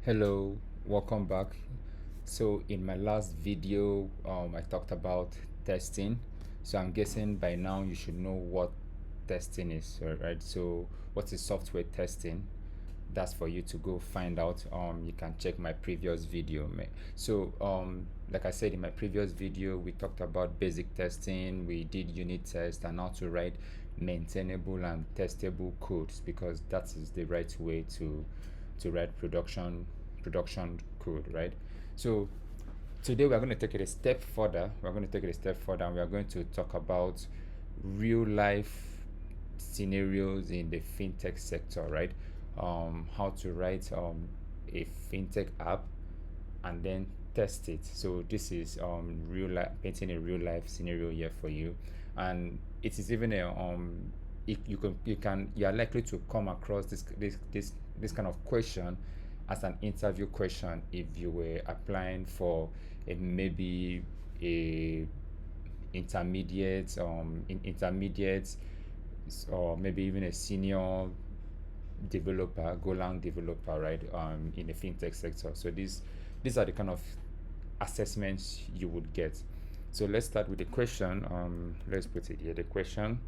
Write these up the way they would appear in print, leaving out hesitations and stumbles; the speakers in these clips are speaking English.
Hello, welcome back. So in my last video, I talked about testing. So I'm guessing by now you should know what testing is, right? So what is software testing? That's for you to go find out. You can check my previous video. So like I said in my previous video, we talked about basic testing. We did unit test and how to write maintainable and testable codes because that is the right way to write production code, right? So today we're going to take it a step further. And we are going to talk about real life scenarios in the fintech sector, right? How to write a fintech app and then test it. So this is real life, painting a real life scenario here for you, and it is even a if you are likely to come across this kind of question as an interview question if you were applying for maybe a intermediate or maybe even a senior developer, Golang developer, right? In the fintech sector. So these are the kind of assessments you would get. So let's start with the question. Let's put it here. The question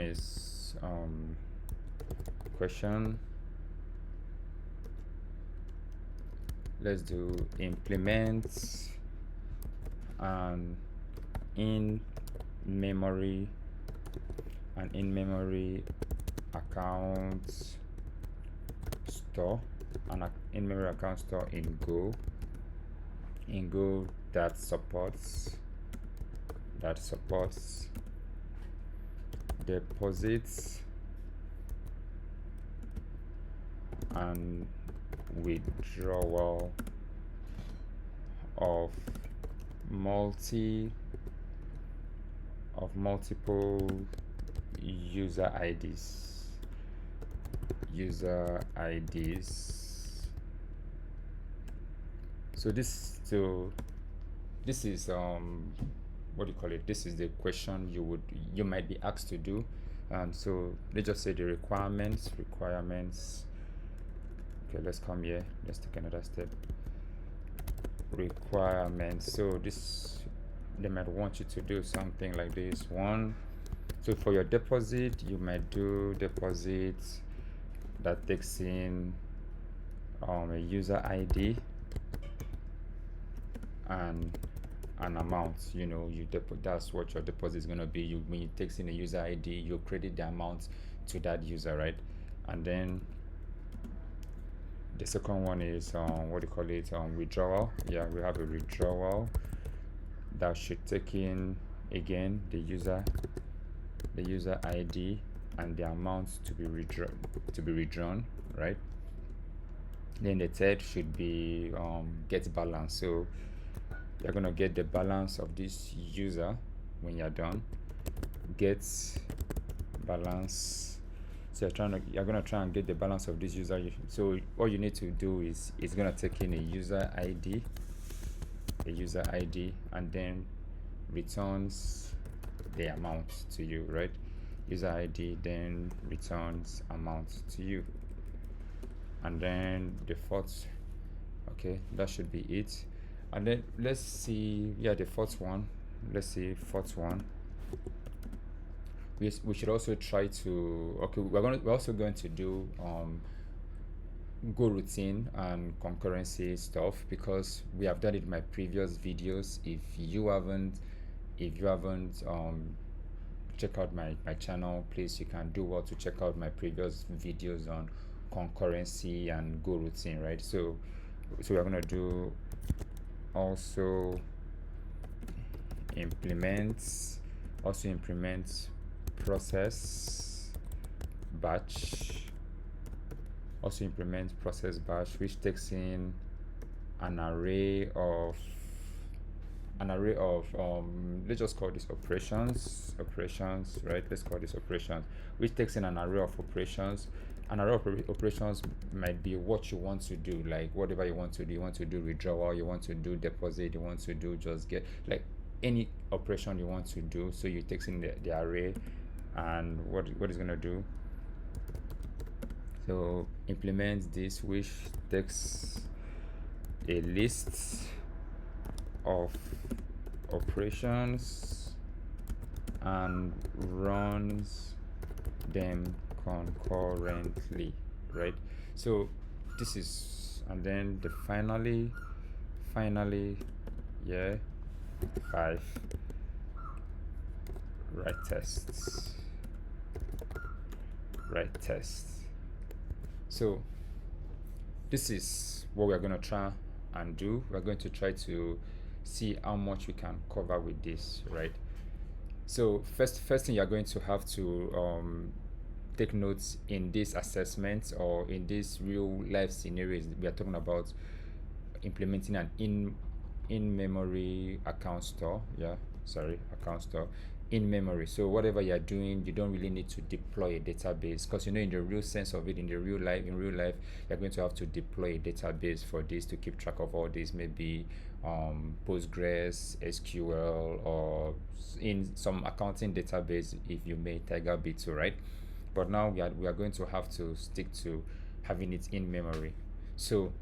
is question. Let's do implement an in-memory account store, an in-memory account store in Go that supports deposits and withdrawal of multiple user IDs. So this is what do you call it? This is the question you might be asked to do. So let's just say the requirements. Okay, let's come here. Let's take another step. Requirements. So this, they might want you to do something like this. One, so for your deposit, you might do deposit that takes in a user ID and an amount. That's what your deposit is going to be. When it takes in a user ID, you credit the amount to that user, right? And then the second one is what do you call it? Withdrawal. Yeah, we have a withdrawal that should take in again the user ID and the amount to be withdrawn, right? Then the third should be get balance. So you're gonna get the balance of this user when you're done. Get balance. So you're gonna try and get the balance of this user. So all you need to do is it's gonna take in a user ID, and then returns the amount to you, right? User ID then returns amount to you. And then the fourth, okay, that should be it. And then let's see, the fourth one. We should also try to, okay, we're also going to do Go routine and concurrency stuff because we have done it in my previous videos. If you haven't check out my channel, please, you can do well to check out my previous videos on concurrency and Go routine, right? So we're gonna do also implement process batch, which takes in an array of let's just call this operations, right? Let's call this operations, which takes in an array of operations. An array of operations might be what you want to do, like whatever you want to do. You want to do withdrawal, you want to do deposit, you want to do just get, like any operation you want to do. So you takes in the array, and what it's going to do, So implement this, which takes a list of operations and runs them concurrently, right? So this is, and then the finally, yeah, 5 write tests. So this is what we're going to try and do. We're going to try to see how much we can cover with this, right? So first thing, you're going to have to take notes in this assessment or in this real life scenarios. We are talking about implementing an in-memory account store. Account store in memory. So whatever you're doing, you don't really need to deploy a database, because in the real sense of it, in real life you're going to have to deploy a database for this to keep track of all this, maybe Postgres, SQL, or in some accounting database if you may, Tiger B2, right? But now we are going to have to stick to having it in memory. So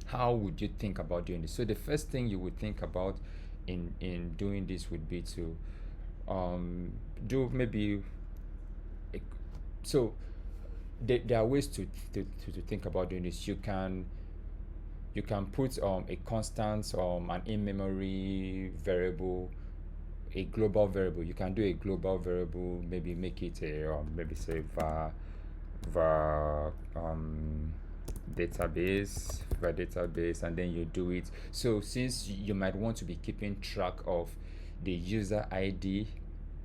how would you think about doing this? So the first thing you would think about in doing this would be to do maybe so there are ways to think about doing this. You can put a constant an in-memory variable, a global variable. You can do a global variable, maybe make it a maybe say var database, and then you do it. So since you might want to be keeping track of the user ID,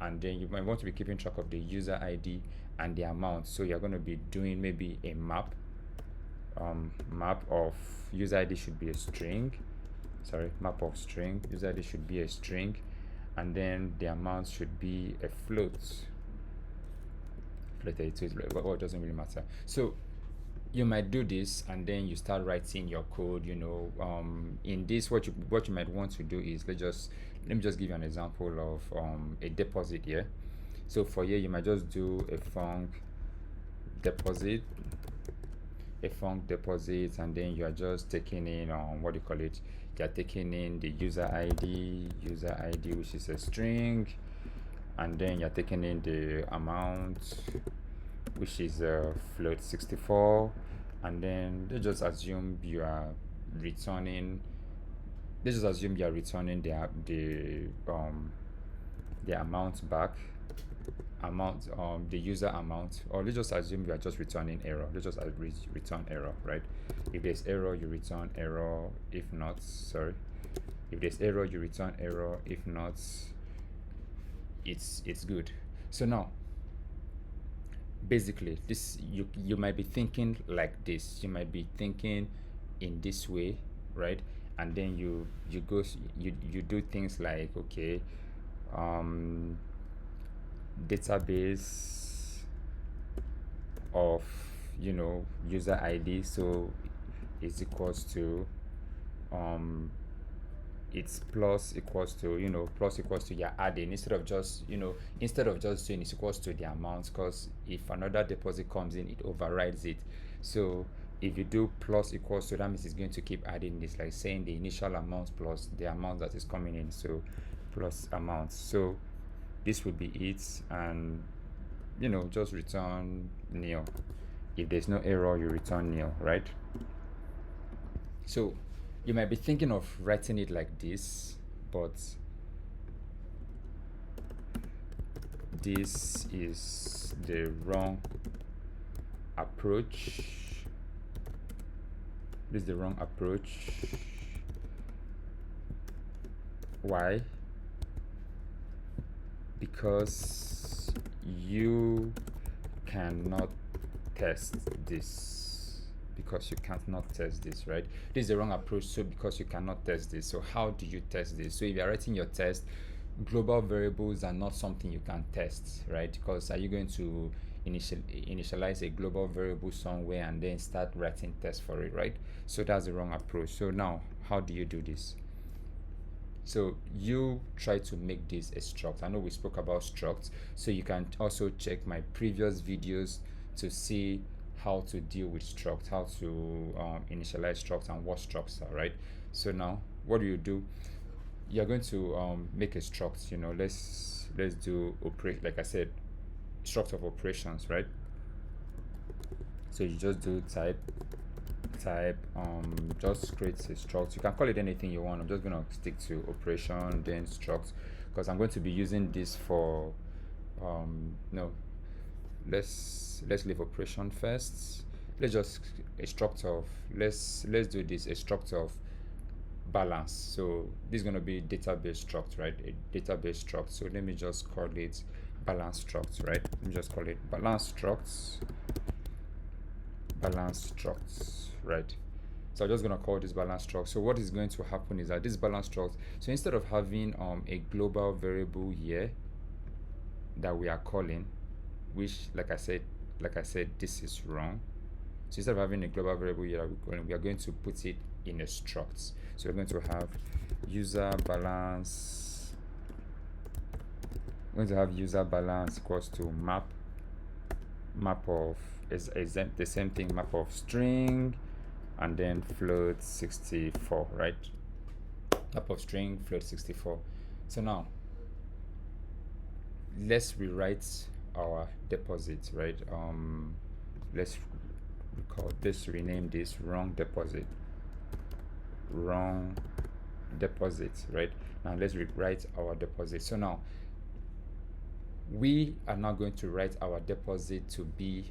and then you might want to be keeping track of the user ID and the amount, so you're going to be doing maybe a map of user ID should be a string, map of string, user ID should be a string, and then the amount should be a float. It doesn't really matter. So you might do this, and then you start writing your code. In this, what you might want to do is, let me just give you an example of a deposit here. So for here, you might just do a func deposit, and then you are just taking in you're taking in the user ID, which is a string, and then you're taking in the amount, which is a float 64, and then let's just assume you are returning the amount back, the user amount, or let's just assume you are just returning error. Let's just return error, right? If there's error, you return error. If there's error, you return error. If not, it's good. So now, basically, this you might be thinking like this. You might be thinking in this way, right? And then you do things like, okay, database of user ID, so is equals to it's plus equals to you're adding, instead of just saying it's equals to the amount, because if another deposit comes in, it overrides it. So if you do plus equals to, that means it's going to keep adding. This like saying the initial amount plus the amount that is coming in, so plus amount. So this would be it, and just return nil. If there's no error, you return nil, right? So you might be thinking of writing it like this, but this is the wrong approach. Why? Because you cannot test this. Right? This is the wrong approach. So because you cannot test this, so how do you test this? So if you're writing your test, global variables are not something you can test, right? Because are you going to initialize a global variable somewhere and then start writing tests for it, right? So that's the wrong approach. So now, how do you do this? So you try to make this a struct. I know we spoke about structs, so you can also check my previous videos to see how to deal with structs, how to initialize structs and what structs are, right? So now what do? You're going to make a struct. Let's do operate, like I said, struct of operations, right? So you just do type just create a struct. You can call it anything you want. I'm just going to stick to operation then struct, because I'm going to be using this for no, let's leave operation first. Let's just a struct of let's do this, a struct of balance. So this is going to be database struct, right? A database struct. So let me just call it BalanceStruct, right? Let me just call it BalanceStructs, right? So I'm just going to call this BalanceStruct. So what is going to happen is that this BalanceStruct, so instead of having a global variable here that we are calling, which like I said this is wrong. So instead of having a global variable here we are going to put it in a struct. So we're going to have user balance. We're going to have user balance equals to map of is the same thing, map of string and then float 64, right? Map of string float 64. So now let's rewrite our deposit, right? Let's rename this wrong deposit, right? Now let's rewrite our deposit. So now we are now going to write our deposit to be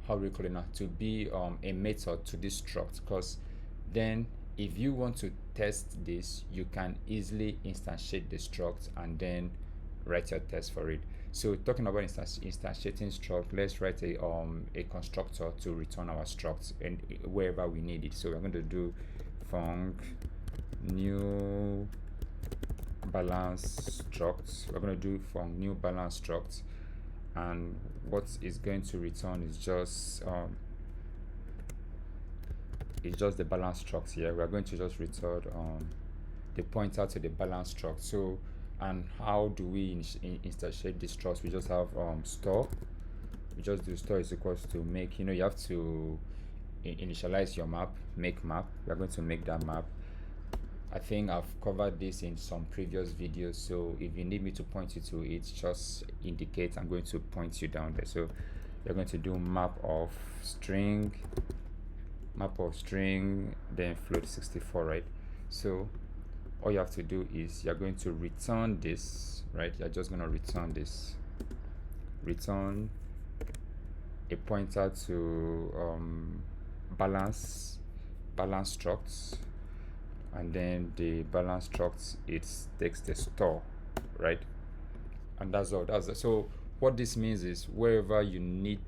how do we call it now, to be a method to this struct, because then if you want to test this you can easily instantiate the struct and then write your test for it. So talking about instantiating struct, let's write a constructor to return our structs and wherever we need it. So we're going to do func new balance struct. We're going to do func new balance struct, and what is going to return is just the balance struct here. We're going to just return the pointer to the balance struct. So and how do we instantiate this struct? We just have store. We just do store is equals to make. You have to initialize your map, make map. We're going to make that map. I think I've covered this in some previous videos, so if you need me to point you to it, just indicate. I'm going to point you down there. So you're going to do map of string, then float 64, right? So all you have to do is you're going to return this, right? You're just going to return this, return a pointer to balance structs, and then the balance struct it takes the store, right? And that's all. So what this means is wherever you need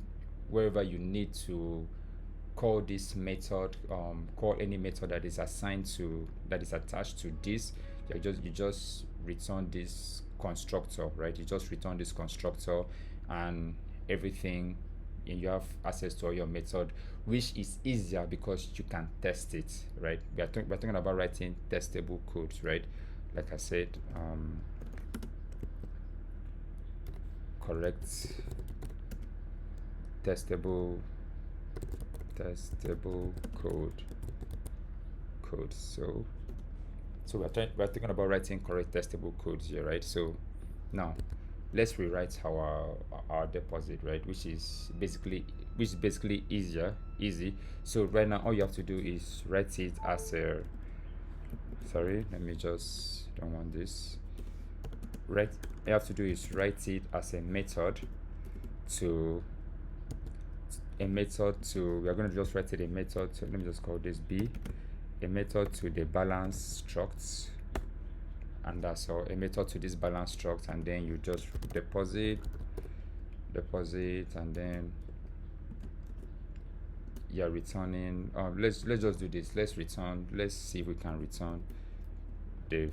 to call this method, call any method that is attached to this, you just return this constructor, right? You just return this constructor and everything, and you have access to all your method, which is easier because you can test it, right? We're talking about writing testable codes, right? Like I said, correct testable code. So we're talking about writing correct testable codes here, right? So now let's rewrite our deposit, right? Which is basically easy. So right now all you have to do is write it as a don't want this. All you have to do is write it as a method to we're going to just write it a method to, let me just call this b, a method to the balance struct, and that's all. A method to this balance struct, and then you just deposit, and then you're returning. Let's just do this. Let's see if we can return the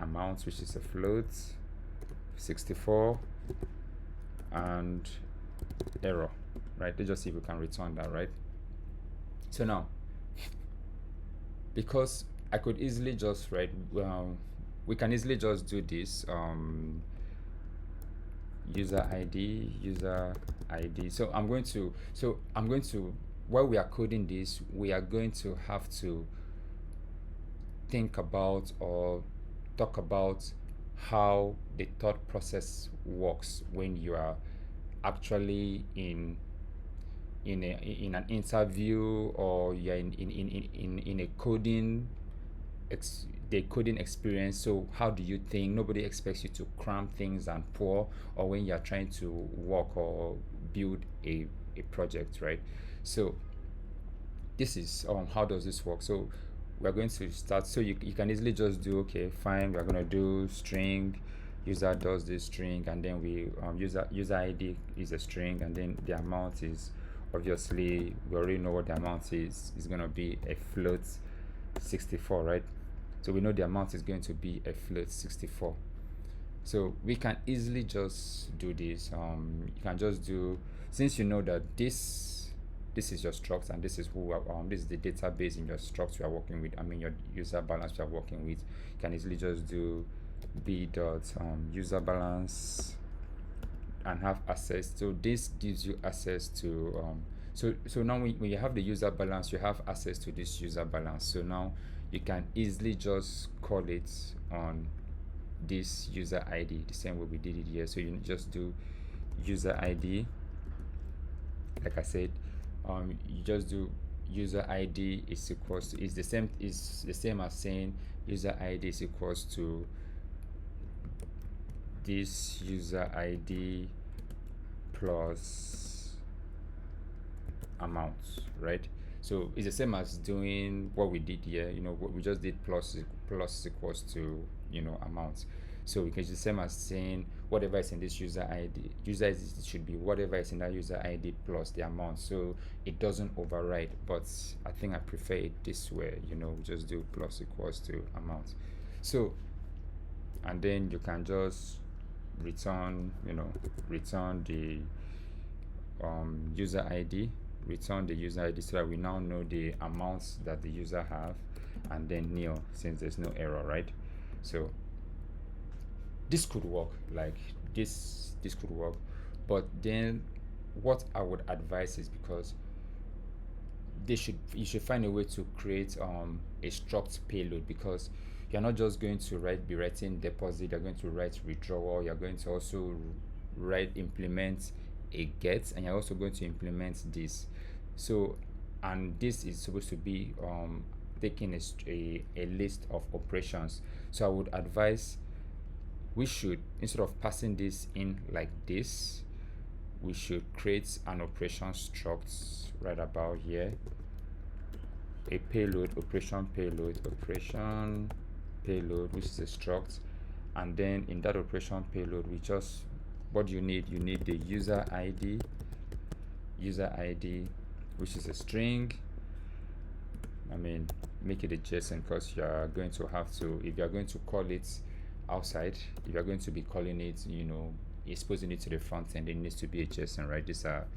amount, which is a float 64 and error, right? Let's just see if we can return that, right? So now, because I could easily just write, we can easily just do this. user ID. So I'm going to while we are coding this, we are going to have to think about or talk about how the thought process works when you are actually in an interview, or you're in a coding the coding experience. So how do you think? Nobody expects you to cram things and pour, or when you're trying to work or build a project, right? So this is how does this work. So we're going to start. So you can easily just do, okay, fine, we're going to do string, user does this string, and then we user ID is a string, and then the amount is, obviously we already know what the amount is. It's going to be a float 64, right? So we know the amount is going to be a float 64. So we can easily just do this. You can just do, since you know that this is your struct and this is who this is the database in your struct you are working with, I mean your user balance you are working with, you can easily just do b dot user balance and have access. So this gives you access to so now when you have the user balance, you have access to this user balance. So now you can easily just call it on this user ID the same way we did it here. So you just do user ID, like I said, you just do user ID is equals to, is the same as saying user ID is equals to this user ID plus amount, right? So it's the same as doing what we did here. You know, what we just did, plus equals to, you know, amount. So it's the same as saying whatever is in this user ID, should be whatever is in that user ID plus the amount, so it doesn't override. But I think I prefer it this way, you know, just do plus equals to amount. So, and then you can just return, you know, return the user ID, return the user ID, so that we now know the amounts that the user have, and then nil, since there's no error, right? So this could work, like this could work. But then what I would advise is, because you should find a way to create a struct payload, because you're not just going to be writing deposit, you're going to write withdrawal, you're going to also implement a get, and you're also going to implement this. So, and this is supposed to be taking a list of operations. So I would advise, we should, instead of passing this in like this, we should create an operation struct right about here, a payload, operation payload, which is a struct. And then in that operation payload, we just, what you need the user ID, which is a string. I mean, make it a JSON, because you are going to have to, if you are going to call it outside, if you're going to be calling it, you know, exposing it to the front end, it needs to be a JSON, right? These are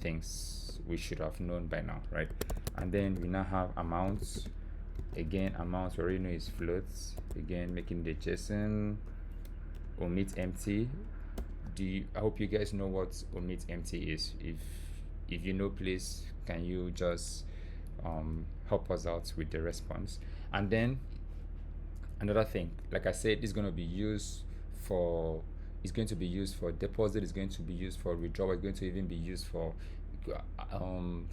things we should have known by now, right? And then we now have amounts. Again, amounts we already know is floats. Again, making the JSON. Omit empty. I hope you guys know what omit empty is. If you know, please can you just help us out with the response. And then another thing, like I said, is going to be used for, it's going to be used for deposit, it's going to be used for withdrawal, it's going to even be used for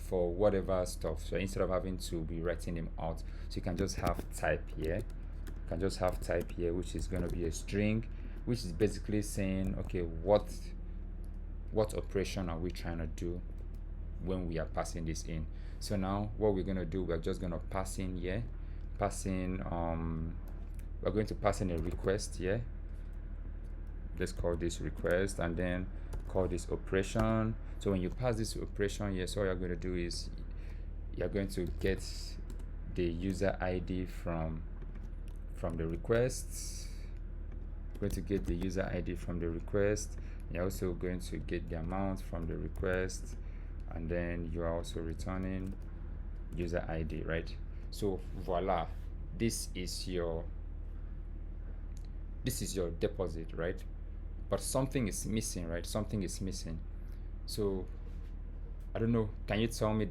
whatever stuff. So instead of having to be writing them out, so you can just have type here. Which is going to be a string, which is basically saying, okay, what operation are we trying to do when we are passing this in. So now what we're going to do, we're just going to pass in here, we're going to pass in a request here. Let's call this request, and then call this operation. So when you pass this operation here, so all you're going to do is you're going to get the user ID from the request. You're going to get the user ID from the request. You're also going to get the amount from the request, and then you are also returning user ID, right? So voila, this is your deposit, right? but something is missing, right? Something is missing. So I don't know, can you tell me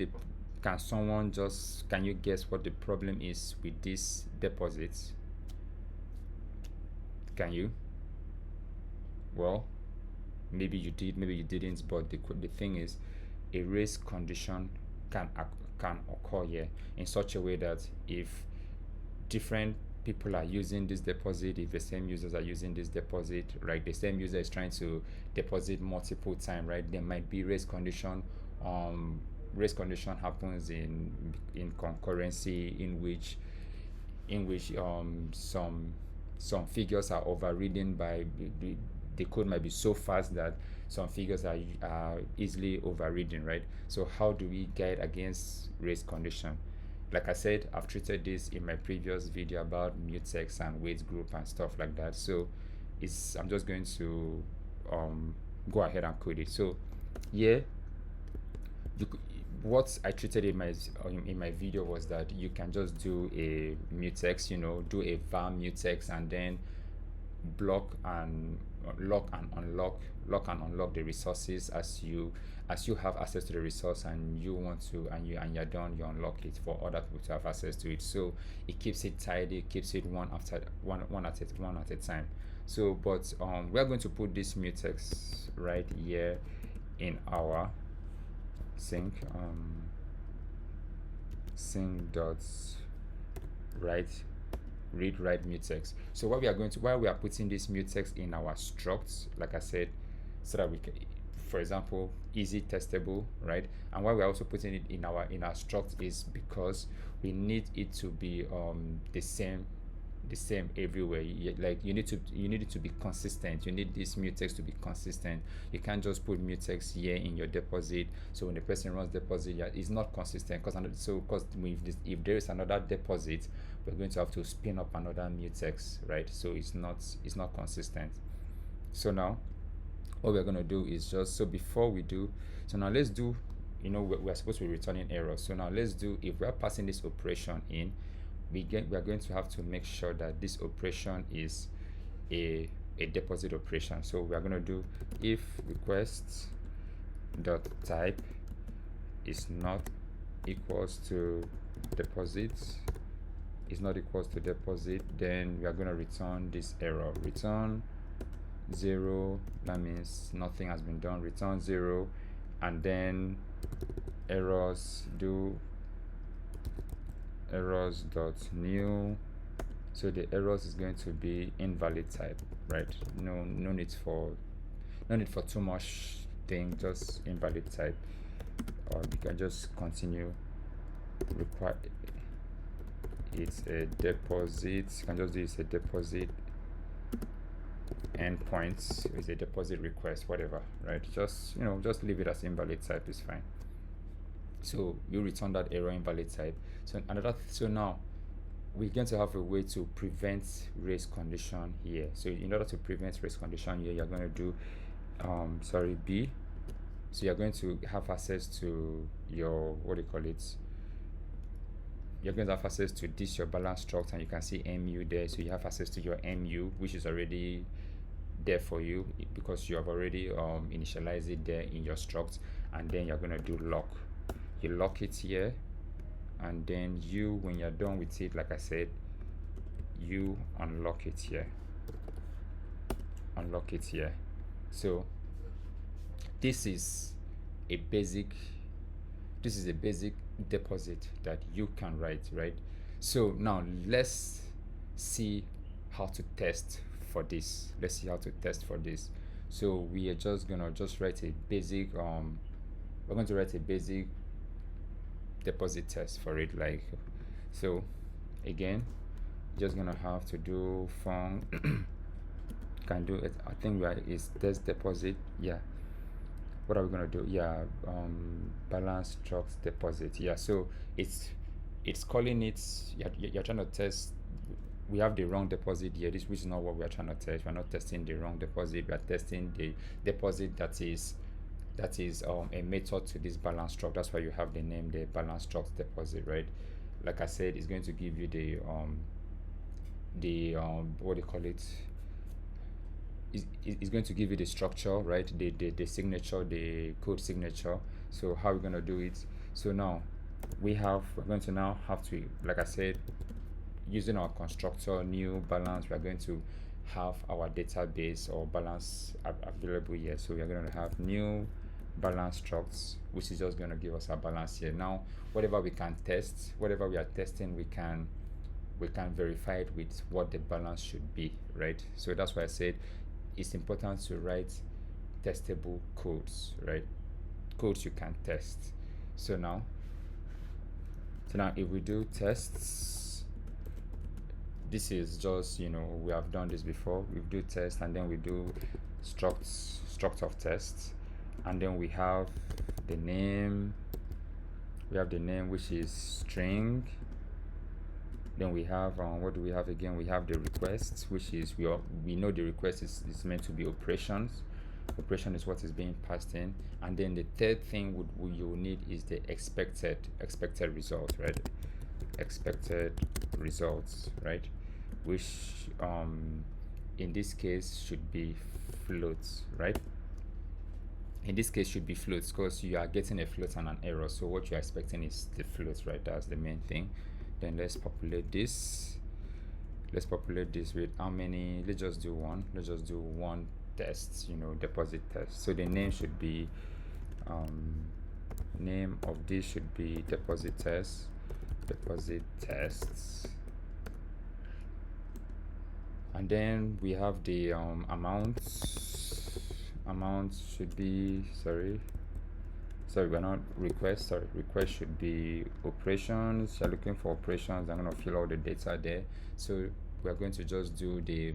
can you guess what the problem is with these deposits? Can you? Well, maybe you did, maybe you didn't, but the thing is, a race condition can occur here in such a way that if different people are using this deposit, if the same users are using this deposit, right, the same user is trying to deposit multiple times, right, there might be race condition. Race condition happens in concurrency, in which some figures are overridden by the code might be so fast that some figures are easily overridden, right? So how do we guide against race condition? Like I said, I've treated this in my previous video about mutex and weight group and stuff like that. So I'm just going to go ahead and code it. So yeah, what I treated in my video was that you can just do a mutex, do a var mutex, and then block and lock and unlock the resources as you have access to the resource, and you're done, you unlock it for other people to have access to it. So it keeps it tidy, keeps it one at a time. So but we're going to put this mutex right here in our sync dot read write mutex. So while we are putting this mutex in our structs, like I said, so that we can, for example, easy testable, right? And why we're also putting it in our struct is because we need it to be the same everywhere. Like you need it to be consistent. You need this mutex to be consistent. You can't just put mutex here in your deposit, so when the person runs deposit, yeah, it's not consistent. Because if there is another deposit, we're going to have to spin up another mutex, right? So it's not consistent. So now what we're going to do is now let's do, we're supposed to be returning errors. So now let's do, if we're passing this operation in, we are going to have to make sure that this operation is a deposit operation. So we are going to do if request dot type is not equals to deposit, then we are going to return this error. Return 0, that means nothing has been done. Return 0, and then errors dot new. So the errors is going to be invalid type, right? No need for too much thing, just invalid type. Or you can just continue. Require it's a deposit. You can just do it's a deposit endpoints. It's a deposit request, whatever, right? Just leave it as invalid type is fine. So you return that error invalid type. So now we're going to have a way to prevent race condition here. So in order to prevent race condition here, you're going to do B. So you're going to have access to your, you're going to have access to this, your BalanceStruct, and you can see mu there. So you have access to your mu, which is already there for you because you have already initialized it there in your struct. And then you're going to do lock. You lock it here, and then when you're done with it, like I said, you unlock it here. So this is a basic deposit that you can write, right? So now let's see how to test for this. So we are just gonna write a basic we're going to write a basic deposit test for it. Like, so again, just gonna have to do can do it. I think is test deposit. Yeah, what are we gonna do? Yeah, BalanceStruct deposit. Yeah, so it's calling it, you're trying to test. We have the wrong deposit here. Which is not what we are trying to test. We're not testing the wrong deposit. We are testing the deposit that is a method to this BalanceStruct. That's why you have the name, the BalanceStruct deposit, right? Like I said, it's going to give you the what do you call it, is going to give you the structure, right? The signature, the code signature. So how we're going to do it? So now we're going to now have to, like I said, using our constructor new balance, we're going to have our database or balance available here. So we're going to have new balance structs, which is just going to give us a balance here. Now whatever we can test, whatever we are testing, we can verify it with what the balance should be, right? So that's why I said it's important to write testable codes, right? Codes you can test. So now if we do tests, this is just, we have done this before. We do test, and then we do struct of tests, and then we have the name. We have the name, which is string. Then we have what do we have again? We have the request, which is we know the request is meant to be operations. Operation is what is being passed in, and then the third thing you need is the expected result, right? Expected results, right? Which in this case should be floats, right? In this case should be floats because you are getting a float and an error. So what you're expecting is the floats, right? That's the main thing. Then let's populate this. Let's populate this with how many? Let's just do one. Let's just do one test, deposit test. So the name should be name of this should be deposit tests. And then we have the amount should be sorry, we're not request. Request should be operations. You're looking for operations. I'm going to fill all the data there. So we're going to just do the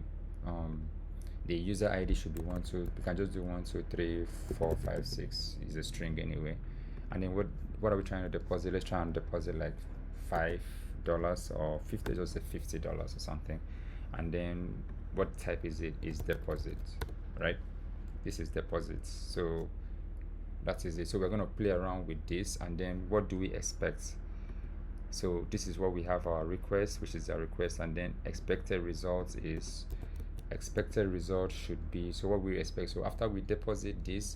user ID should be 1 2. We can just do 1 2 3 4 5 6 is a string anyway. And then what are we trying to deposit? Let's try and deposit like $5 or 50, just say $50 or something. And then what type is it? Is deposit, right? This is deposits. So that is it. So we're going to play around with this, and then what do we expect? So this is what we have, our request, which is our request, and then expected results is should be, so what we expect. So after we deposit this,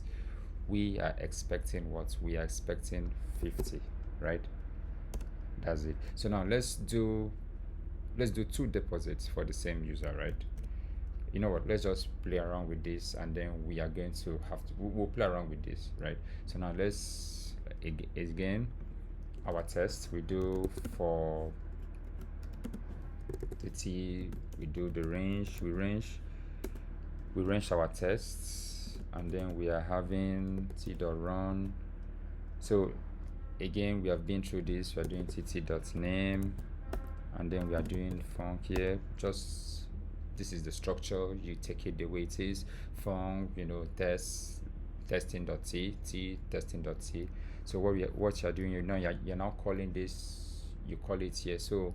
we are expecting what? We are expecting 50, right? That's it. So now let's do 2 deposits for the same user, right? You know what, let's just play around with this, and then we are going to we'll play around with this, right? So now let's again our test we do for the T, we do the range, we range our tests, and then we are having t.run. So again, we have been through this. We are doing tt.name, and then we are doing func here. Just this is the structure, you take it the way it is. Func, testing.t, testing.t. So what you're doing, you're now calling this, you call it here. So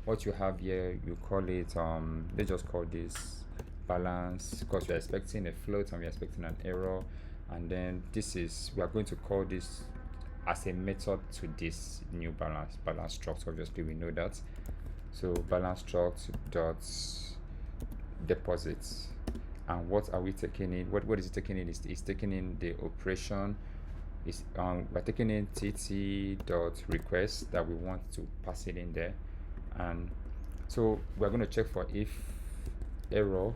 what you have here, you call it let's just call this balance, because we're expecting a float and we're expecting an error. And then we are going to call this as a method to this new balance struct. Obviously we know that. So balance struct dot deposits, and what are we taking in? What is it taking in? Is taking in the operation. We're taking in tt.request that we want to pass it in there, and so we're going to check for if error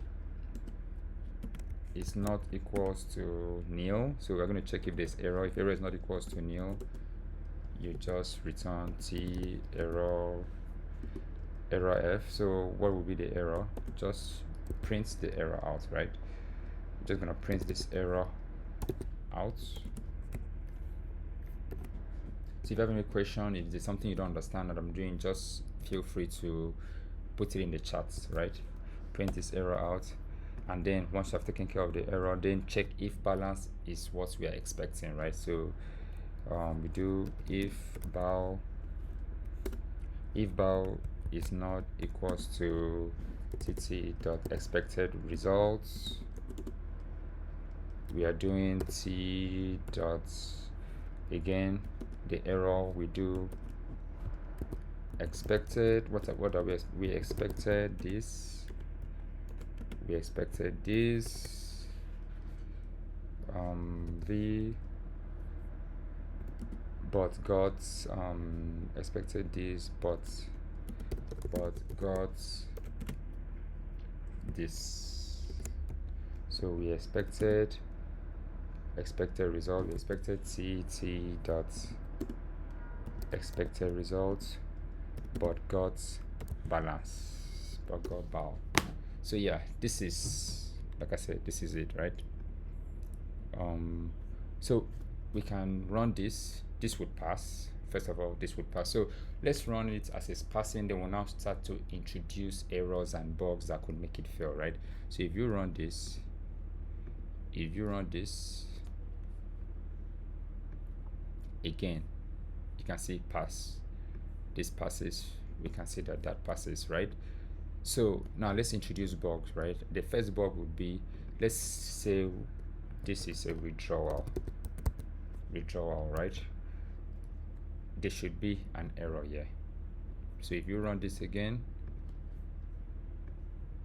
is not equals to nil. So we're going to check if there's error. If error is not equals to nil, you just return t error f. So what will be the error? Just print the error out, right? I'm just gonna print this error out. So if you have any question, if there's something you don't understand that I'm doing, just feel free to put it in the chat, right? Print this error out, and then once you have taken care of the error, then check if balance is what we are expecting, right? So we do if bow is not equals to tt.expected results, we are doing t dot, again the error, we do expected, what are we expected this, we expected this, v, but got expected this, but got this. So we expected result, we expected t dot expected results, but got balance, but got bow. So yeah, this is, like I said, this is it, right? So we can run this would pass. First of all, this would pass. So let's run it as it's passing. Then we'll now start to introduce errors and bugs that could make it fail, right? So if you run this, again, you can see pass. This passes. We can see that passes, right? So now let's introduce bugs, right? The first bug would be, let's say this is a withdrawal, right? There should be an error here. So if you run this again,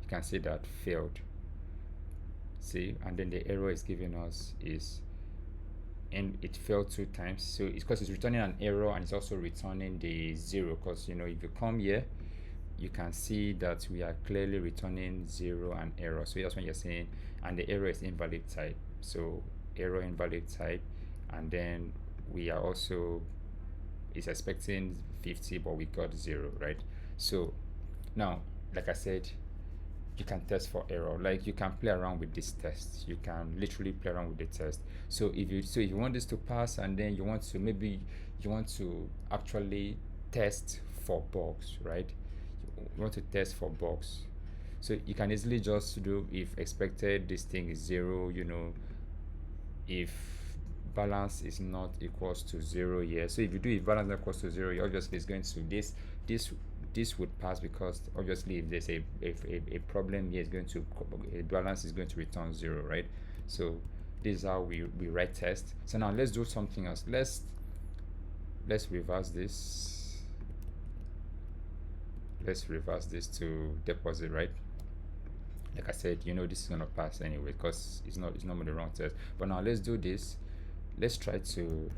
you can see that failed. See, and then the error is giving us is, and it failed 2 times. So it's because it's returning an error and it's also returning the 0, because you know, if you come here, you can see that we are clearly returning 0 and error. So that's when you're saying, and the error is invalid type. So error invalid type, and then we are also, it's expecting 50, but we got 0, right? So now, like I said, you can test for error. Like, you can play around with this test. You can literally play around with the test. So if you want this to pass, and then you want to, maybe you want to actually test for bugs, right? You want to test for bugs. So you can easily just do, if expected this thing is 0, you know, if balance is not equals to 0 here. So if you do, if balance not equals to 0, obviously it's going to, this would pass, because obviously if there's a problem here, is going to, a balance is going to return 0, right? So this is how we write test. So now let's do something else. Let's reverse this. Let's reverse this to deposit, right? Like I said, you know, this is gonna pass anyway, because it's not the wrong test. But now let's do this. Let's try to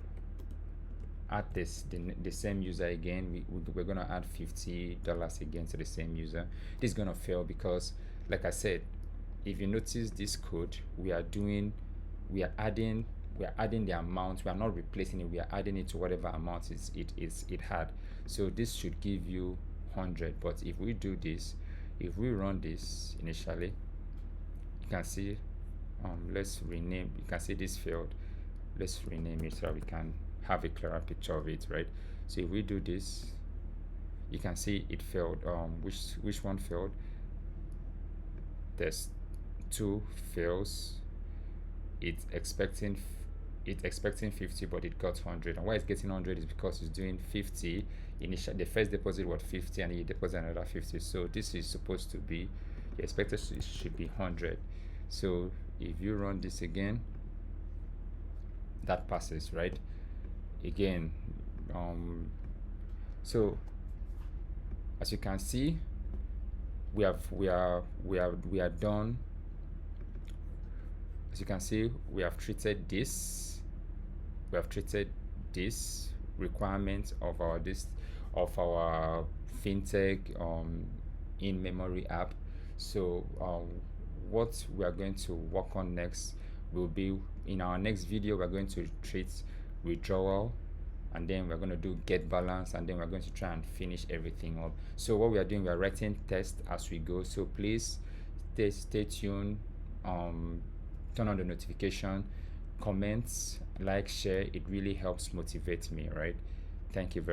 add the same user again. We're gonna add $50 again to the same user. This is gonna fail because, like I said, if you notice this code, we are adding the amount. We are not replacing it, we are adding it to whatever amount it had. So this should give you 100. But if we do this, if we run this initially, you can see, let's rename, you can see this failed. Let's rename it so that we can have a clearer picture of it, right? So if we do this, you can see it failed. Which one failed? Test 2 fails. It's expecting 50, but it got 100. And why it's getting 100 is because it's doing 50 initial. The first deposit was 50, and you deposit another 50. So this is supposed to be, the expected should be 100. So if you run this again, that passes, right? Again, so as you can see, we are done. As you can see, we have treated this requirement of our Fintech in-memory app. So what we are going to work on next will be, in our next video, we're going to treat withdrawal, and then we're going to do get balance, and then we're going to try and finish everything up. So what we are doing, we are writing tests as we go. So please stay tuned, turn on the notification, comments, like, share. It really helps motivate me, right? Thank you very much.